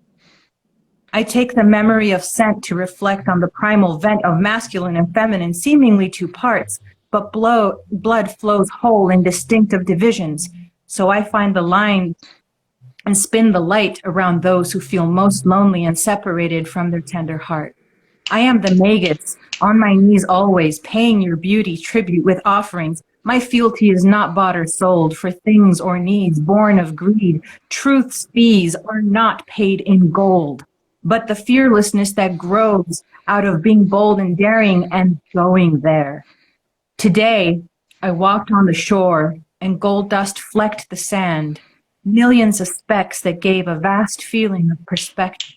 I take the memory of scent to reflect on the primal vent of masculine and feminine, seemingly two parts, but blood flows whole in distinctive divisions. So I find the line and spin the light around those who feel most lonely and separated from their tender heart. I am the Magus, on my knees always, paying your beauty tribute with offerings. My fealty is not bought or sold for things or needs born of greed. Truth's fees are not paid in gold, but the fearlessness that grows out of being bold and daring and going there. Today, I walked on the shore and gold dust flecked the sand, millions of specks that gave a vast feeling of perspective.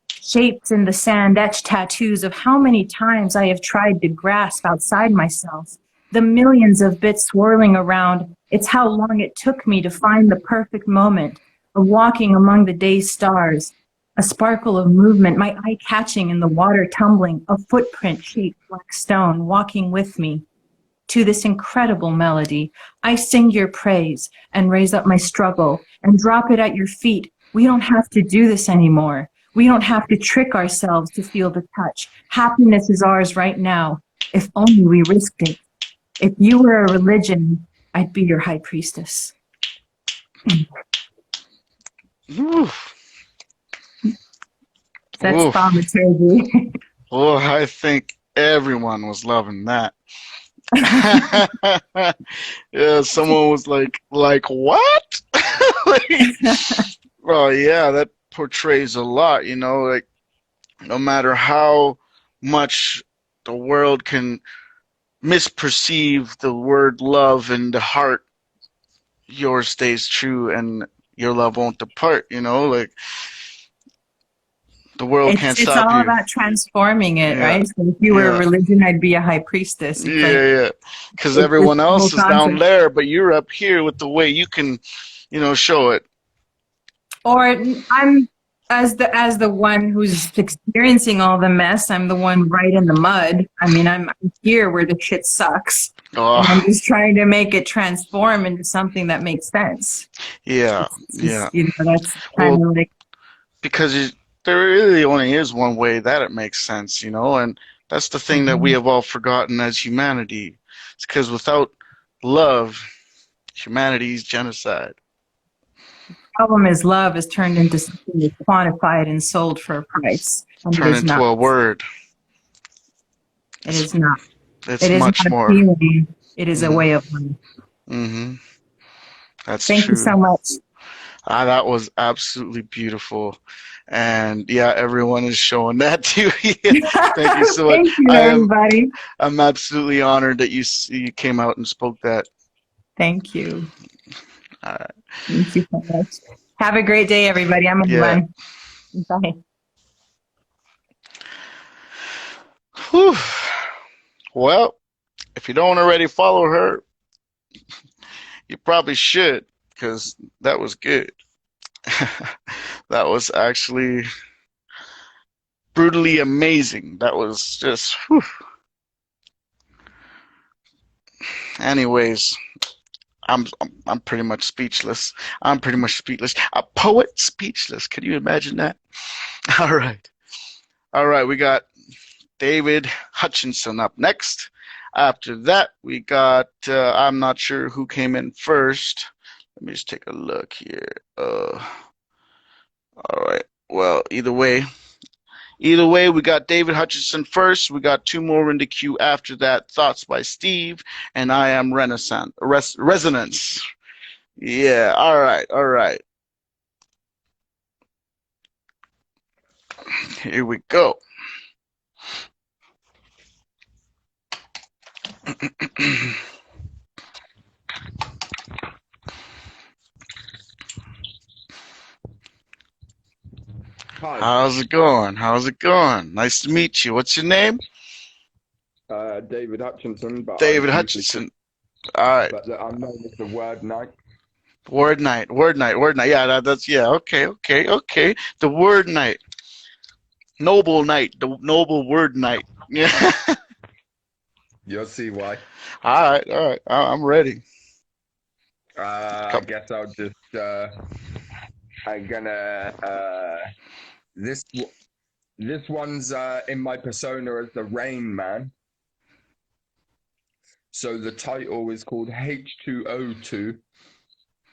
Shapes in the sand etched tattoos of how many times I have tried to grasp outside myself. The millions of bits swirling around, it's how long it took me to find the perfect moment of walking among the day's stars. A sparkle of movement, my eye catching in the water tumbling, a footprint shaped like stone walking with me. To this incredible melody, I sing your praise and raise up my struggle and drop it at your feet. We don't have to do this anymore. We don't have to trick ourselves to feel the touch. Happiness is ours right now, if only we risked it. If you were a religion, I'd be your high priestess. Oof. That's Oof. thaumaturgy. Oh, I think everyone was loving that. Yeah, someone was like what? Like, oh yeah, that portrays a lot, you know, like no matter how much the world can misperceive the word love in the heart, yours stays true and your love won't depart, you know, like the world can't It's stop all you. about transforming it, Yeah, right? So if you were a yeah, religion, I'd be a high priestess. It's like yeah. Because it's everyone the whole else is down concept. there, but you're up here with the way you can, show it. Or I'm as the one who's experiencing all the mess. I'm the one right in the mud. I mean, I'm here where the shit sucks, and I'm Oh, just trying to make it transform into something that makes sense. yeah, It's yeah. just, that's kind Well, of like. because there really only is one way that it makes sense, and that's the thing that we Mhm. have all forgotten as humanity. It's because without love, humanity's genocide. Problem is love is turned into something that's quantified and sold for a price, and it Turn is into not. a word. It It's is not. it's It is much not a more. feeling. It is a Hmm. way of life. Hmm. That's Thank you true. so much. That was absolutely beautiful. And yeah, everyone is showing that too. Yeah. Thank you so much. Thank you, I am everybody. I'm absolutely honored that you came out and spoke that. Thank you. Uh, Thank you so much. Have a great day, everybody. I'm gonna yeah. run. Bye. Whew. Well, if you don't already follow her, you probably should, because that was good. That was actually brutally amazing. That was just, whew. Anyways, I'm pretty much speechless. I'm pretty much speechless. A poet speechless. Can you imagine that? All right. All right, we got David Hutchinson up next. After that, we got, I'm not sure who came in first. Let me just take a look here. All right. Well, either way, we got David Hutchinson first. We got two more in the queue after that. Thoughts by Steve, and I am Resonance. Yeah. All right. All right. Here we go. Hi, How's it going? How's it going? Nice to meet you. What's your name? David Hutchinson, but I David usually call, Hutchinson. All right. but I'm known as the Word Knight. Word night. Word night. Word night. Yeah, that's yeah. Okay. Okay. Okay. The word night. Noble night. The noble word night. Yeah. You'll see why. All right. All right. I'm ready. I Come. guess I'll just I'm gonna this this one's in my persona as the Rain Man. So the title is called H2O2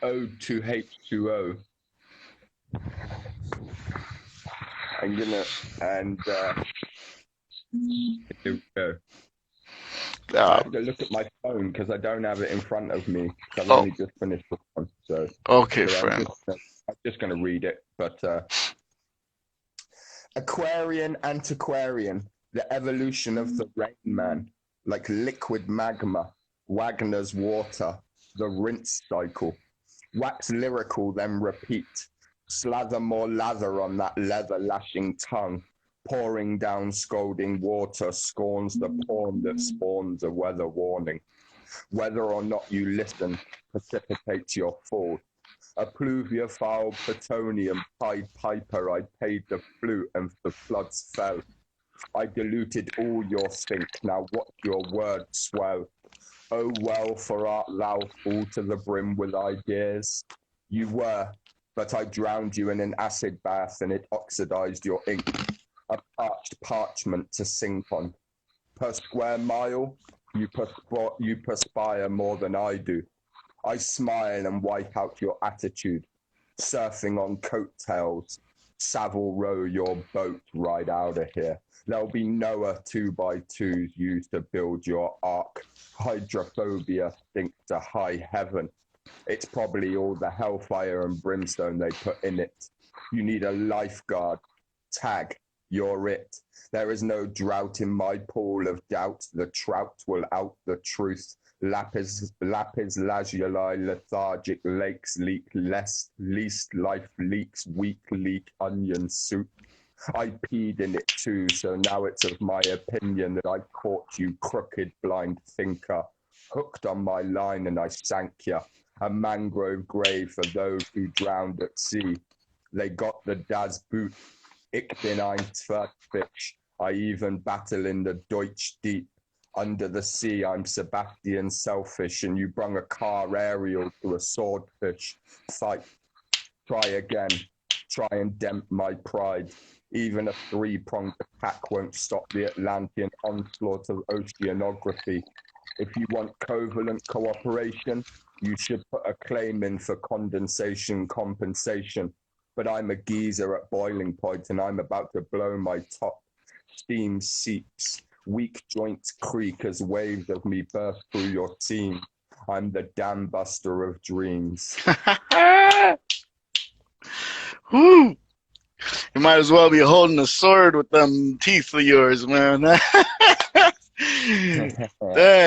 Ode to H2O. I'm gonna and here we go. I Uh, have to look at my phone because I don't have it in front of me. I've oh. only just finished the one, so Okay, so friend. I'm just gonna read it. But Aquarian Antiquarian, the evolution of the Rain Man, like liquid magma, Wagner's water, the rinse cycle. Wax lyrical, then repeat. Slather more lather on that leather lashing tongue. Pouring down scalding water scorns the porn that spawns a weather warning. Whether or not you listen precipitates your fall. A pluviophile plutonium Pied Piper, I paid the flute and the floods fell. I diluted all your think, now watch your words swell. Oh well, for art thou full to the brim with ideas? You were, but I drowned you in an acid bath and it oxidized your ink. A parched parchment to sink on. Per square mile, you perspire more than I do. I smile and wipe out your attitude. Surfing on coattails, Savile row your boat right out of here. There'll be Noah 2x2s used to build your ark. Hydrophobia stinks to high heaven. It's probably all the hellfire and brimstone they put in it. You need a lifeguard. Tag, You're it. There is no drought in my pool of doubt. The trout will out the truth. Lapis lazuli, lethargic lakes leak least life leaks, weak leak onion soup. I peed in it too, so now it's of my opinion that I caught you, crooked blind thinker. Hooked on my line and I sank ya. A mangrove grave for those who drowned at sea. They got the Das Boot. Ich bin ein Zwergfisch. I even battle in the Deutsch deep. Under the sea, I'm Sebastian Selfish, and you brung a car aerial to a swordfish. Fight. Try again. Try and dent my pride. Even a three-pronged attack won't stop the Atlantean onslaught of oceanography. If you want covalent cooperation, you should put a claim in for condensation compensation. But I'm a geezer at boiling point and I'm about to blow my top. Steam seeps, weak joints creak as waves of me burst through your team. I'm the dam buster of dreams. Woo! You might as well be holding a sword with them teeth of yours, man. Yeah,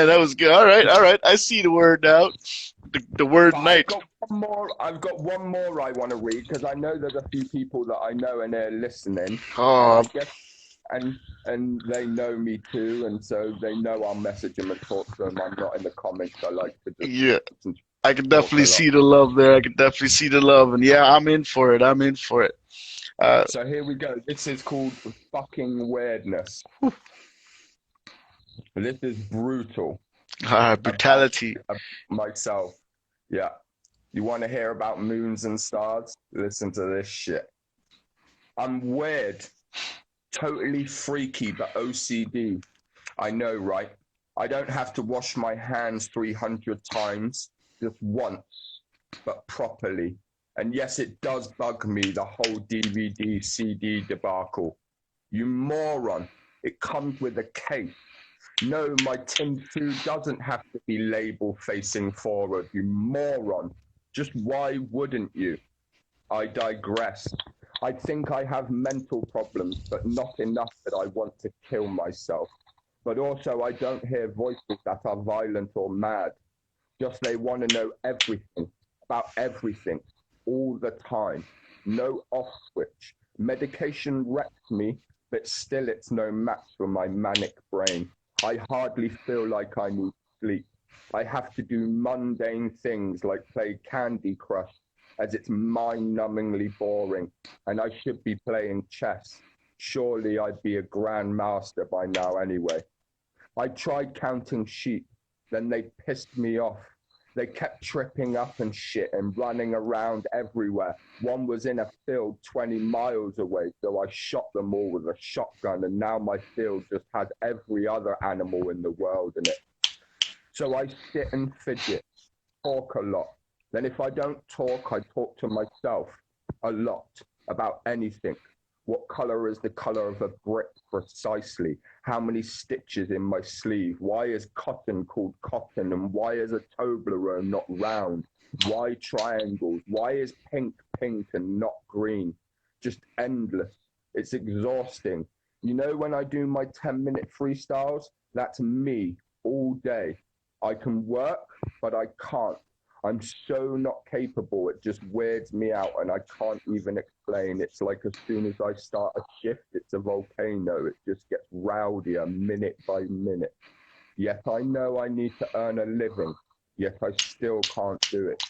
that was good. All right. I see the word now. The word night. I've got one more I want to read because I know there's a few people that I know and they're listening. Oh, And they know me too, and so they know I'll message them and talk to them. I'm not in the comments. I like to just yeah. I can definitely see the love there. And yeah, I'm in for it. So here we go. This is called fucking weirdness. This is brutal. Brutality. About myself. Yeah. You want to hear about moons and stars? Listen to this shit. I'm weird. Totally freaky, but OCD. I know, right? I don't have to wash my hands 300 times, just once, but properly. And yes, it does bug me, the whole DVD, CD debacle. You moron. It comes with a case. No, my tin 2 doesn't have to be label facing forward, you moron. Just why wouldn't you? I digress. I think I have mental problems, but not enough that I want to kill myself. But also I don't hear voices that are violent or mad. Just they want to know everything, about everything, all the time. No off switch. Medication wrecks me, but still it's no match for my manic brain. I hardly feel like I need sleep. I have to do mundane things like play Candy Crush, as it's mind-numbingly boring, and I should be playing chess. Surely I'd be a grandmaster by now anyway. I tried counting sheep, then they pissed me off. They kept tripping up and shit and running around everywhere. One was in a field 20 miles away, so I shot them all with a shotgun, and now my field just has every other animal in the world in it. So I sit and fidget, talk a lot. Then if I don't talk, I talk to myself a lot about anything. What color is the color of a brick precisely? How many stitches in my sleeve? Why is cotton called cotton? And why is a Toblerone not round? Why triangles? Why is pink pink and not green? Just endless. It's exhausting. You know, when I do my 10-minute freestyles, that's me all day. I can work, but I can't. I'm so not capable, it just weirds me out and I can't even explain. It's like as soon as I start a shift, it's a volcano. It just gets rowdier minute by minute. Yet I know I need to earn a living, yet I still can't do it.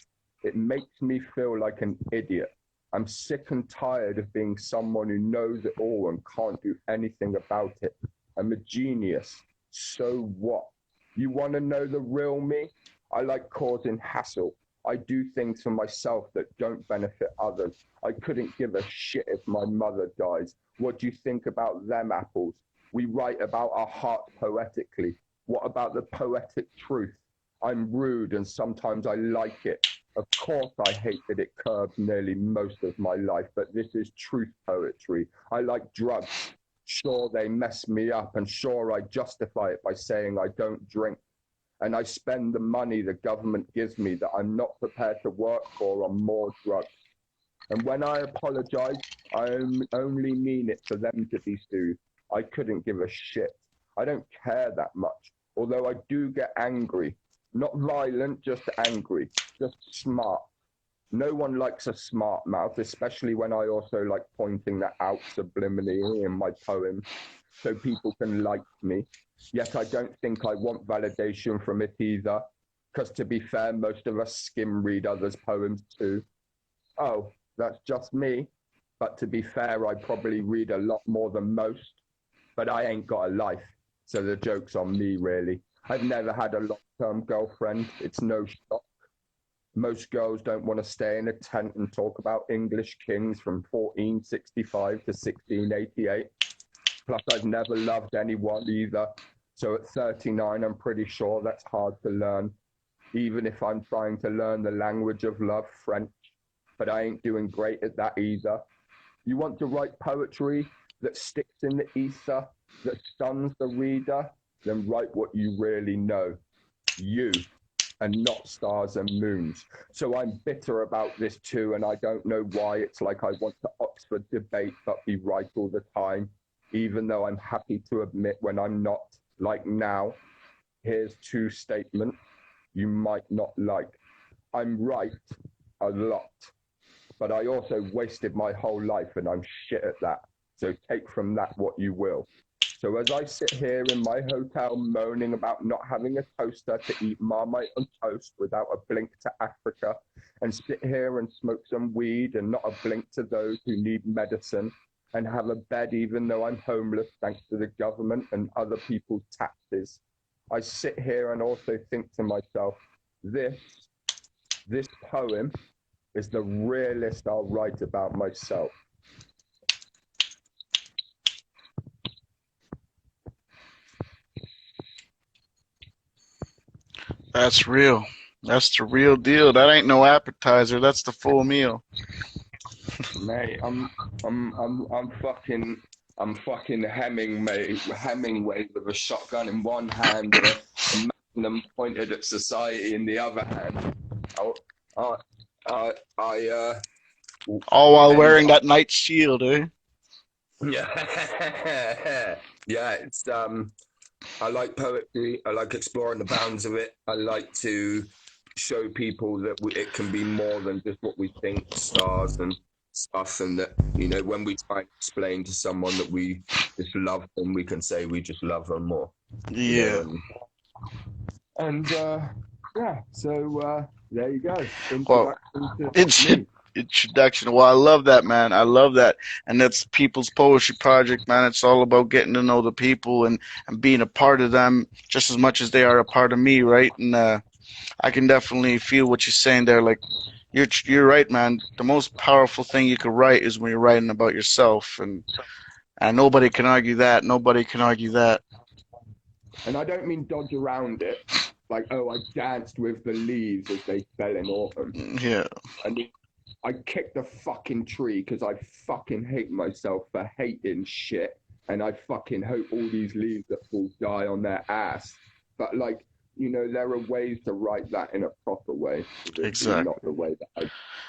It makes me feel like an idiot. I'm sick and tired of being someone who knows it all and can't do anything about it. I'm a genius. So what? You want to know the real me? I like causing hassle. I do things for myself that don't benefit others. I couldn't give a shit if my mother dies. What do you think about them apples? We write about our heart poetically. What about the poetic truth? I'm rude and sometimes I like it. Of course I hate that it curbs nearly most of my life, but this is truth poetry. I like drugs. Sure, they mess me up, and sure, I justify it by saying I don't drink. And I spend the money the government gives me that I'm not prepared to work for on more drugs. And when I apologize, I only mean it for them to be soothed. I couldn't give a shit. I don't care that much, although I do get angry. Not violent, just angry, just smart. No one likes a smart mouth, especially when I also like pointing that out subliminally in my poems so people can like me. Yet I don't think I want validation from it either, because to be fair, most of us skim read others' poems too. Oh, that's just me. But to be fair, I probably read a lot more than most, but I ain't got a life. So the joke's on me, really. I've never had a long-term girlfriend. It's no shock. Most girls don't want to stay in a tent and talk about English kings from 1465 to 1688. Plus, I've never loved anyone either. So at 39, I'm pretty sure that's hard to learn, even if I'm trying to learn the language of love, French. But I ain't doing great at that either. You want to write poetry that sticks in the ether, that stuns the reader? Then write what you really know. You. And not stars and moons. So I'm bitter about this too, and I don't know why. It's like I want to Oxford debate but be right all the time, even though I'm happy to admit when I'm not, like now. Here's two statements you might not like. I'm right a lot, but I also wasted my whole life and I'm shit at that. So take from that what you will. So as I sit here in my hotel moaning about not having a toaster to eat Marmite on toast without a blink to Africa, and sit here and smoke some weed and not a blink to those who need medicine, and have a bed even though I'm homeless thanks to the government and other people's taxes, I sit here and also think to myself, this poem is the realest I'll write about myself. That's real. That's the real deal. That ain't no appetizer. That's the full meal. Mate, I'm fucking Hemingway with a shotgun in one hand and a magnum pointed at society in the other hand. All while wearing that knight's shield, eh? Yeah, yeah. It's I like poetry. I like exploring the bounds of it. I like to show people that it can be more than just what we think, stars and stuff, and that, you know, when we try and explain to someone that we just love them, we can say we just love them more. Yeah. You know, yeah. So there you go. Well, introduction. Well, I love that, man. I love that. And that's People's Poetry Project, man. It's all about getting to know the people and being a part of them just as much as they are a part of me, right? And I can definitely feel what you're saying there. Like, you're right, man. The most powerful thing you could write is when you're writing about yourself, and nobody can argue that. Nobody can argue that. And I don't mean dodge around it, like, oh, I danced with the leaves as they fell in autumn. Yeah. I mean, I kicked the fucking tree because I fucking hate myself for hating shit, and I fucking hope all these leaves that fall die on their ass. But, like, you know, there are ways to write that in a proper way. Exactly. Not the way that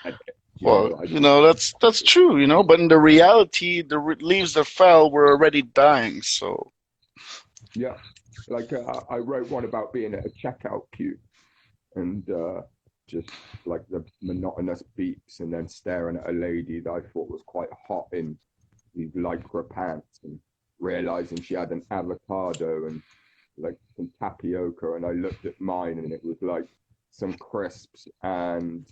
I did. Well, you know, that's true, you know, but in the reality, the leaves that fell were already dying, so. Yeah, like I wrote one about being at a checkout queue and just like the monotonous beeps and then staring at a lady that I thought was quite hot in these lycra pants and realizing she had an avocado and like some tapioca, and I looked at mine and it was like some crisps and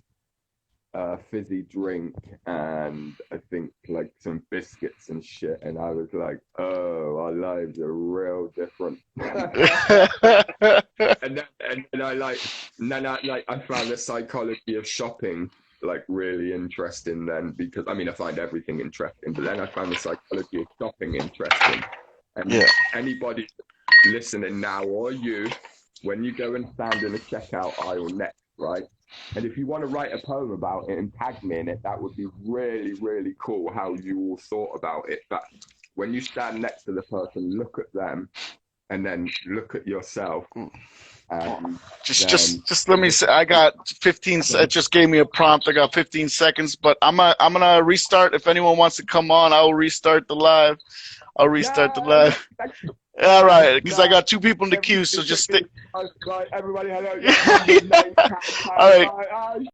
fizzy drink and I think like some biscuits and shit, and I was like, oh, our lives are real different. and then I found the psychology of shopping like really interesting then, because I mean I find everything interesting, but then I found the psychology of shopping interesting. And yeah. Anybody listening now, or you, when you go and stand in a checkout aisle next, right? And if you want to write a poem about it and tag me in it, that would be really, really cool how you all thought about it. But when you stand next to the person, look at them and then look at yourself. And Just let me say, I got 15. It just gave me a prompt. I got 15 seconds, but I'm gonna restart. If anyone wants to come on, I will restart the live. I'll restart the live. All right, because I got 2 people in the queue, so just stick. Everybody, hello. All right.